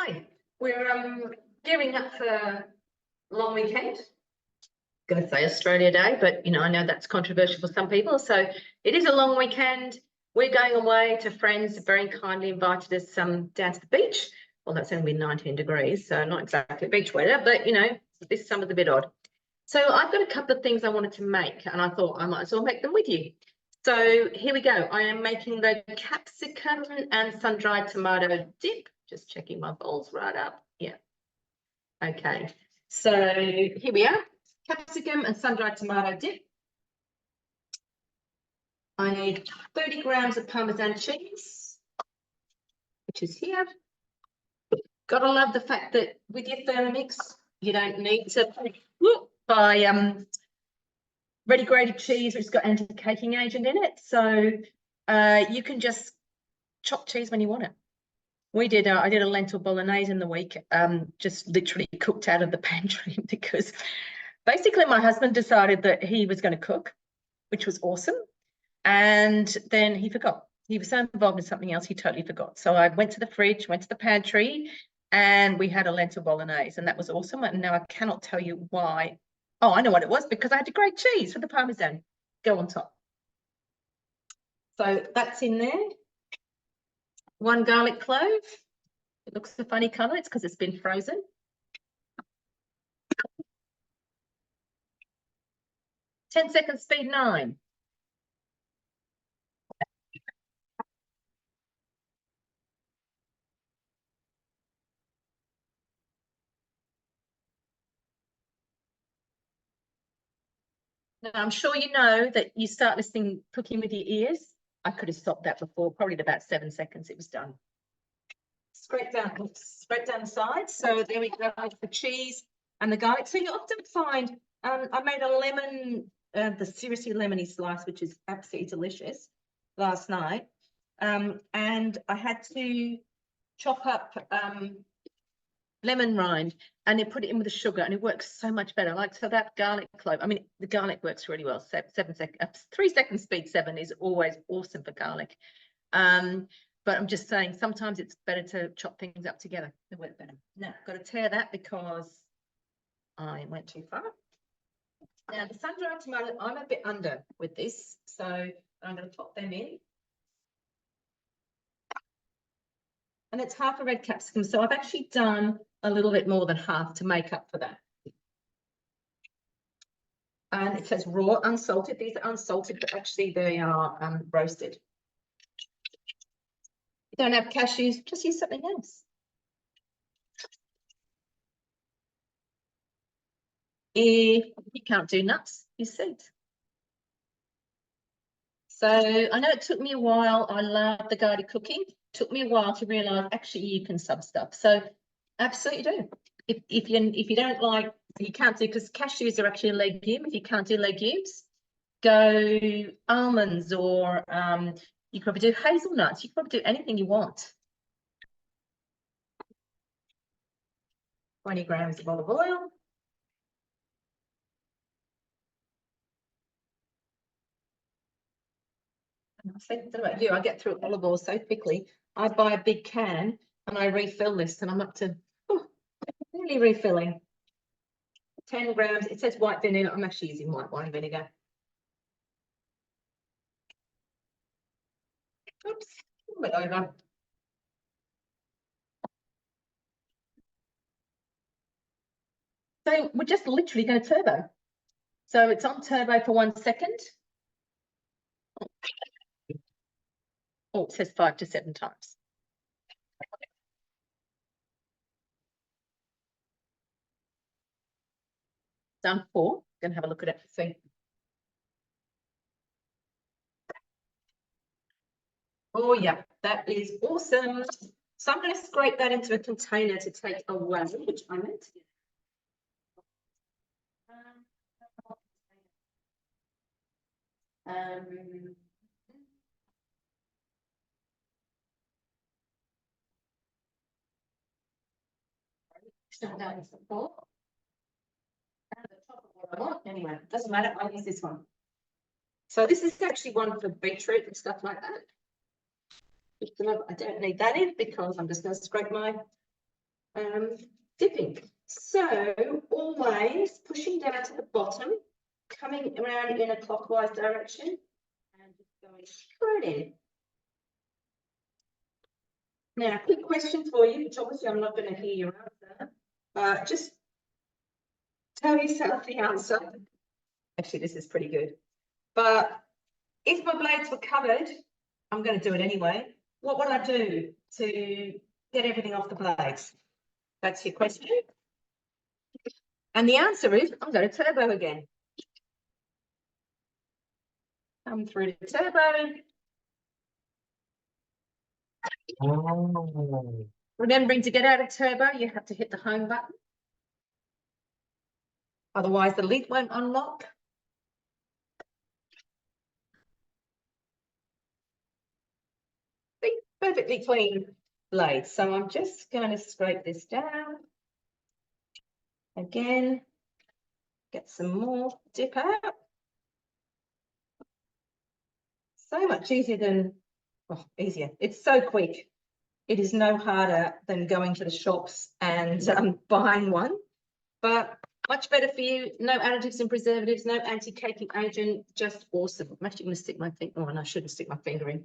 Hi, we're gearing up for long weekend. Going to say Australia Day, but I know that's controversial for some people. So it is a long weekend. We're going away to friends who very kindly invited us down to the beach. Well, that's only been 19 degrees, so not exactly beach weather, but this summer's a bit odd. So I've got a couple of things I wanted to make, and I thought I might as well make them with you. So here we go. I am making the capsicum and sun-dried tomato dip. Just checking my bowls right up. Yeah. Okay. So here we are. Capsicum and sun-dried tomato dip. I need 30 grams of Parmesan cheese, which is here. Gotta love the fact that with your Thermomix, you don't need to buy ready grated cheese, which has got anti-caking agent in it. So you can just chop cheese when you want it. I did a lentil bolognese in the week, just literally cooked out of the pantry because basically my husband decided that he was going to cook, which was awesome. And then he forgot. He was so involved in something else, he totally forgot. So I went to the fridge, went to the pantry, and we had a lentil bolognese, and that was awesome. And now I cannot tell you why. Oh, I know what it was, because I had to grate cheese for the Parmesan. Go on top. So that's in there. 1 garlic clove. It looks a funny colour. It's because it's been frozen. Ten seconds, speed 9. Now, I'm sure you know that you start listening, cooking with your ears. I could have stopped that before, probably at about 7 seconds, it was done. Scrape down the sides. So there we go, the cheese and the garlic. So you often find, I made a lemon, the seriously lemony slice, which is absolutely delicious, last night. And I had to chop up lemon rind and then put it in with the sugar, and it works so much better. Like, so that garlic clove, I mean, the garlic works really well. 7 seconds, 3 seconds speed 7 is always awesome for garlic. But I'm just saying, sometimes it's better to chop things up together. They work better. Now, I've got to tear that because I went too far. Now, the sun-dried tomato, I'm a bit under with this, so I'm going to pop them in. And it's half a red capsicum, so I've actually done a little bit more than half to make up for that. And it says raw, unsalted. These are unsalted, but actually they are roasted. You don't have cashews, just use something else. If you can't do nuts, use seeds. So I know it took me a while. I love the guided cooking. It took me a while to realise actually you can sub stuff. So absolutely do. If you don't like, you can't do, because cashews are actually a legume. If you can't do legumes, go almonds, or you could probably do hazelnuts. You could probably do anything you want. 20 grams of olive oil. I don't know about you, I get through olive oil so quickly. I buy a big can and I refill this, and I'm up to nearly refilling. 10 grams. It says white vinegar. I'm actually using white wine vinegar. Oops, a bit over. So we're just literally going to turbo. So it's on turbo for 1 second. Oh, it says 5 to 7 times. Done 4. Going to have a look at it. See. Oh yeah, that is awesome. So I'm going to scrape that into a container to take away, which I meant to do. Anyway, doesn't matter. I'll use this one. So this is actually one for beetroot and stuff like that. I don't need that in because I'm just going to scrape my dipping. So always pushing down to the bottom, coming around in a clockwise direction, and just going straight in. Now, quick question for you, which obviously I'm not going to hear your answer. Just tell yourself the answer. Actually, this is pretty good. But if my blades were covered, I'm going to do it anyway. What would I do to get everything off the blades? That's your question. And the answer is, I'm going to turbo again. Come through the turbo. Oh. Remembering to get out of turbo, you have to hit the home button. Otherwise, the lid won't unlock. See, perfectly clean blades. So I'm just going to scrape this down. Again, get some more dip out. So much easier than, well, easier. It's so quick. It is no harder than going to the shops and buying one, but much better for you. No additives and preservatives, no anti-caking agent, just awesome. I'm actually going to stick my finger, oh, and I shouldn't stick my finger in.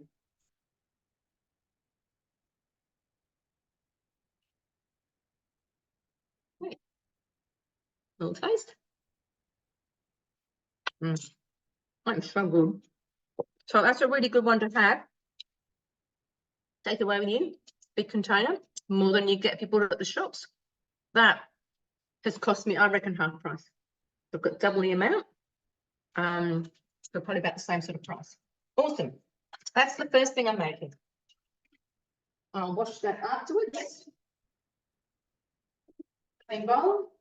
Wait. Little taste. That's so good. So that's a really good one to have. Take away with you, big container, more than you get if you bought it at the shops. That has cost me, I reckon, half price. I've got double the amount. So probably about the same sort of price. Awesome. That's the first thing I'm making. I'll wash that afterwards. Clean bowl.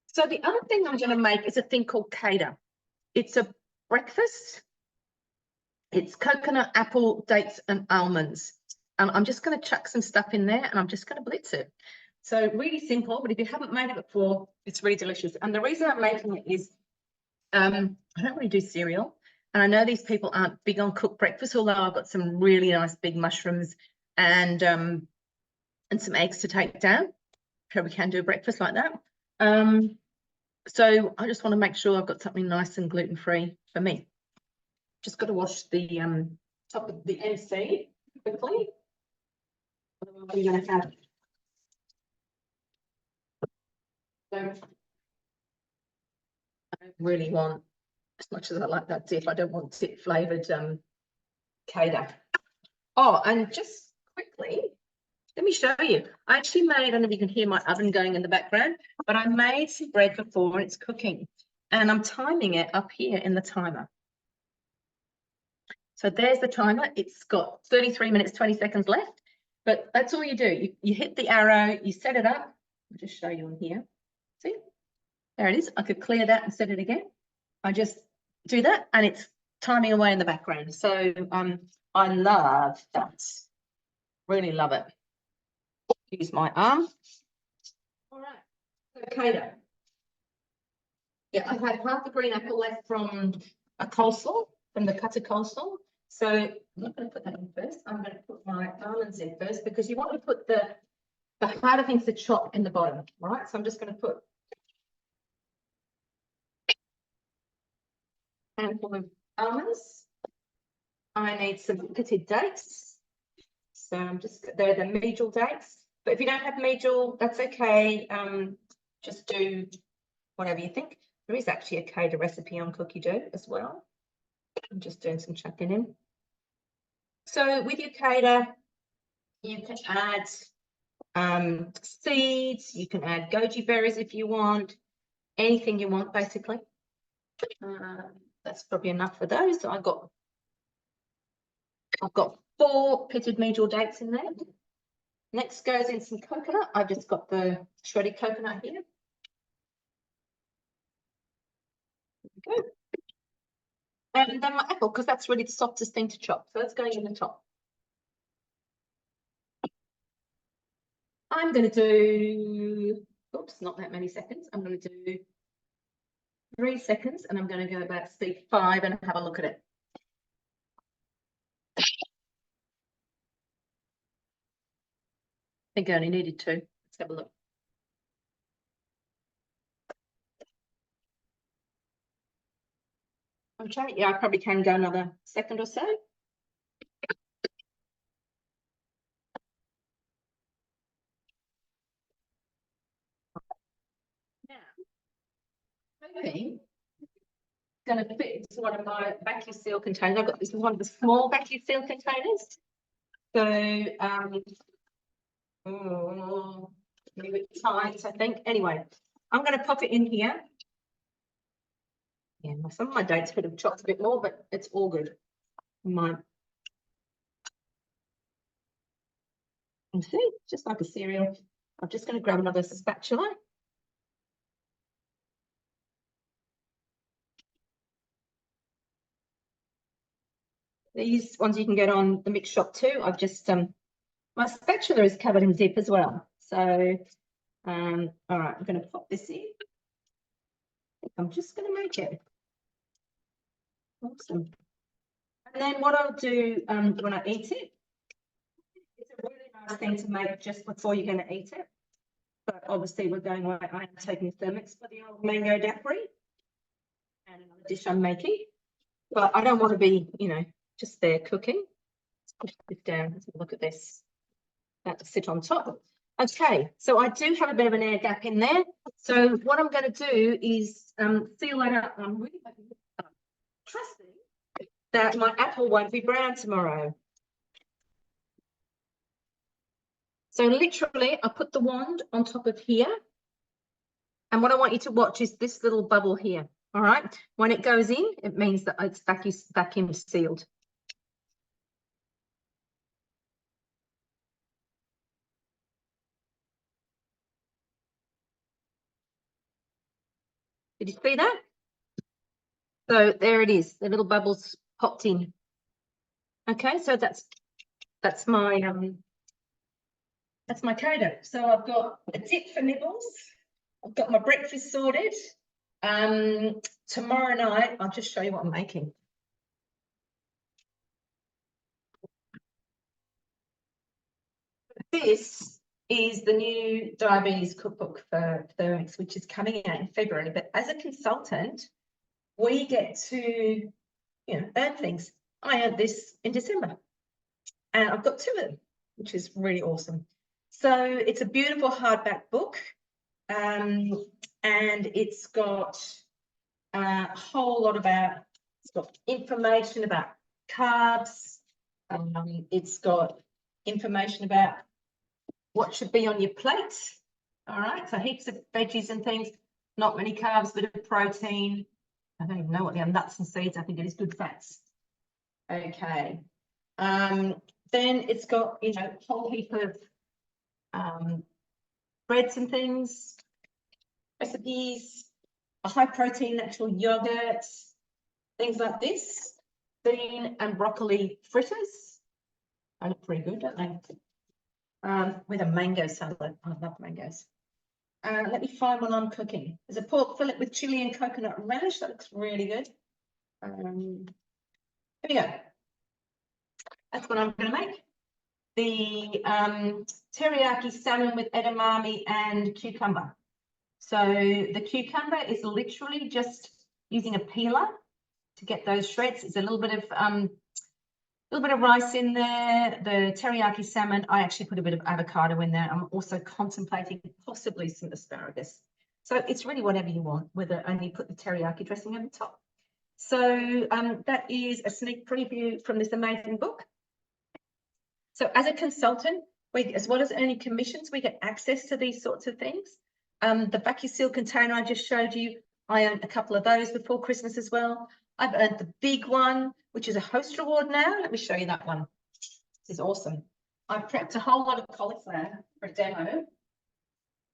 So the other thing I'm going to make is a thing called CADA. It's a breakfast. It's coconut, apple, dates, and almonds. And I'm just going to chuck some stuff in there and I'm just going to blitz it. So really simple, but if you haven't made it before, it's really delicious. And the reason I'm making it is I don't really do cereal. And I know these people aren't big on cooked breakfast, although I've got some really nice big mushrooms and some eggs to take down. So we can do a breakfast like that. So I just want to make sure I've got something nice and gluten-free for me. Just got to wash the top of the MC quickly. What are you going to have? So I don't really want, as much as I like that dip, I don't want dip flavoured CADA. Oh, and just quickly, let me show you. I actually made, I don't know if you can hear my oven going in the background, but I made some bread before and it's cooking. And I'm timing it up here in the timer. So there's the timer. It's got 33 minutes, 20 seconds left. But that's all you do. You hit the arrow, you set it up. I'll just show you on here. See? There it is. I could clear that and set it again. I just do that and it's timing away in the background. So I love that. Really love it. Use my arm. All right. Okay. Yeah, I've had half a green apple left from a coleslaw, from the cutter coleslaw. So I'm not going to put that in first. I'm going to put my almonds in first because you want to put the harder things to chop in the bottom, right? So I'm just going to put a handful of almonds. I need some pitted dates. So I'm just, they're the medial dates. But if you don't have medial, that's okay. Just do whatever you think. There is actually a CADA recipe on cookidoo as well. I'm just doing some chucking in. So with your CADA, you can add seeds, you can add goji berries if you want, anything you want basically. That's probably enough for those. So I've got 4 pitted medial dates in there. Next goes in some coconut. I've just got the shredded coconut here. There we go. And then my apple, because that's really the softest thing to chop. So that's going in the top. I'm going to do, oops, not that many seconds. I'm going to do 3 seconds and I'm going to go about speed 5 and have a look at it. think I only needed 2. Let's have a look. Okay, yeah, I probably can go another second or so. Now, hoping going to fit into one of my vacuum seal containers. I've got this is one of the small vacuum seal containers. So a little bit tight, I think. Anyway, I'm going to pop it in here. Yeah, some of my dates could have chopped a bit more, but it's all good. You see, just like a cereal. I'm just going to grab another spatula. These ones you can get on the mix shop too. I've just my spatula is covered in zip as well. So all right, I'm going to pop this in. I'm just going to make it. Awesome. And then what I'll do when I eat it, it's a really nice thing to make just before you're going to eat it. But obviously we're going away. I am taking thermos for the old mango daiquiri and another dish I'm making. But I don't want to be, you know, just there cooking. Let's push this down. Let's have a look at this. That to sit on top. Okay, so I do have a bit of an air gap in there. So what I'm going to do is seal that up. I'm really trusting that my apple won't be brown tomorrow. So literally, I put the wand on top of here. And what I want you to watch is this little bubble here. All right. When it goes in, it means that it's vacuum sealed. Did you see that? So there it is. The little bubbles popped in. Okay, so that's my CADA. So I've got a dip for nibbles. I've got my breakfast sorted. Tomorrow night, I'll just show you what I'm making. This is the new diabetes cookbook for Thermix, which is coming out in February. But as a consultant, we get to, earn things. I earned this in December, and I've got 2 of them, which is really awesome. So it's a beautiful hardback book, and it's got a whole lot about. It's got information about carbs. It's got information about what should be on your plate. All right, so heaps of veggies and things, not many carbs, bit of protein. I don't even know what they are, nuts and seeds. I think it is good fats. Okay. Then it's got, a whole heap of breads and things, recipes, a high protein natural yogurt, things like this, bean and broccoli fritters. They look pretty good, don't they? With a mango salad. I love mangoes. Let me find what I'm cooking. There's a pork fillet with chili and coconut relish. That looks really good. Here we go. That's what I'm going to make. The teriyaki salmon with edamame and cucumber. So the cucumber is literally just using a peeler to get those shreds. It's a little bit of rice in there. The teriyaki salmon, I actually put a bit of avocado in there. I'm also contemplating possibly some asparagus. So it's really whatever you want, whether only put the teriyaki dressing over the top. So that is a sneak preview from this amazing book. So as a consultant, as well as earning commissions, we get access to these sorts of things. The vacuum seal container I just showed you, I earned a couple of those before Christmas as well. I've earned the big one, which is a host reward now. Let me show you that one. This is awesome. I prepped a whole lot of cauliflower for a demo.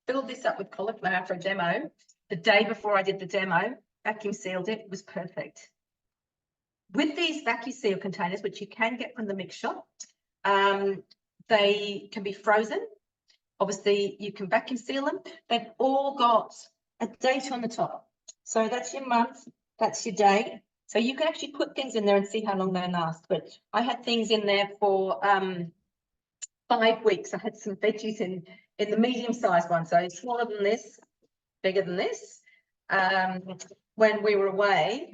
Filled this up with cauliflower for a demo. The day before I did the demo, vacuum sealed it. It was perfect. With these vacuum seal containers, which you can get from the mix shop, they can be frozen. Obviously, you can vacuum seal them. They've all got a date on the top. So that's your month, that's your date. So you can actually put things in there and see how long they last. But I had things in there for 5 weeks. I had some veggies in the medium-sized one, so smaller than this, bigger than this, when we were away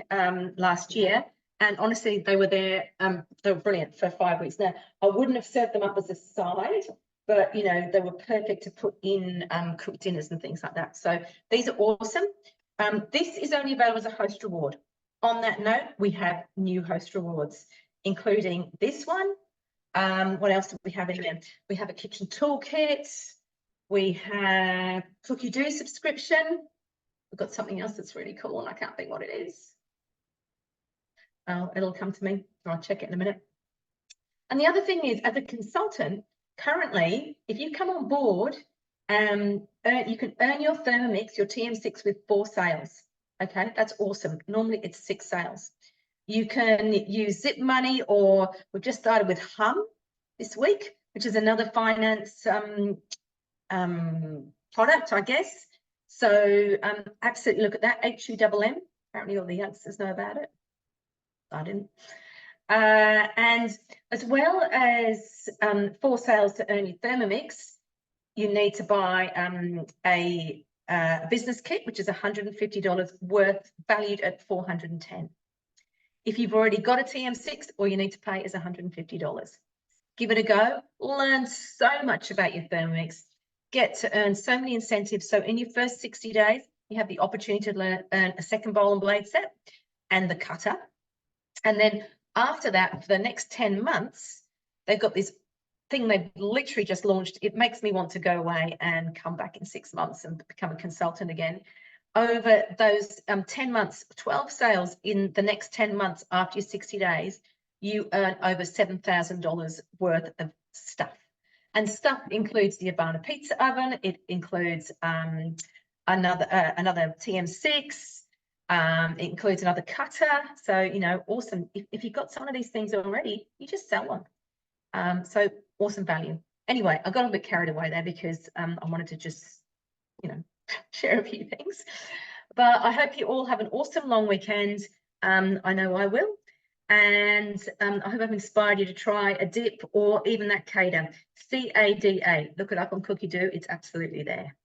last year. And honestly, they were there. They were brilliant for 5 weeks. Now, I wouldn't have served them up as a side, but you know, they were perfect to put in cooked dinners and things like that. So these are awesome. This is only available as a host reward. On that note, we have new host rewards, including this one. What else do we have in there? We have a kitchen toolkit. We have cookidoo subscription. We've got something else that's really cool, and I can't think what it is. Oh, it'll come to me. I'll check it in a minute. And the other thing is, as a consultant, currently, if you come on board, you can earn your Thermomix, your TM6, with 4 sales. Okay, that's awesome. Normally, it's 6 sales. You can use Zip Money, or we've just started with Hum this week, which is another finance product, I guess. So absolutely look at that. HUMM. Apparently, all the youngsters know about it. I didn't. And as well as 4 sales to earn your Thermomix, you need to buy a business kit, which is $150 worth, valued at $410. If you've already got a TM6, all you need to pay is $150. Give it a go. Learn so much about your Thermomix. Get to earn so many incentives. So in your first 60 days, you have the opportunity to earn a second bowl and blade set and the cutter. And then after that, for the next 10 months, they've got this thing they've literally just launched. It makes me want to go away and come back in 6 months and become a consultant again. Over those 10 months, 12 sales in the next 10 months after your 60 days, you earn over $7,000 worth of stuff. And stuff includes the Habana pizza oven. It includes another TM6. It includes another cutter. So, you know, awesome. If you've got some of these things already, you just sell them. So awesome value. Anyway, I got a bit carried away there because I wanted to just, you know, share a few things. But I hope you all have an awesome long weekend. I know I will. And I hope I've inspired you to try a dip or even that CADA, CADA. Look it up on cookidoo. It's absolutely there.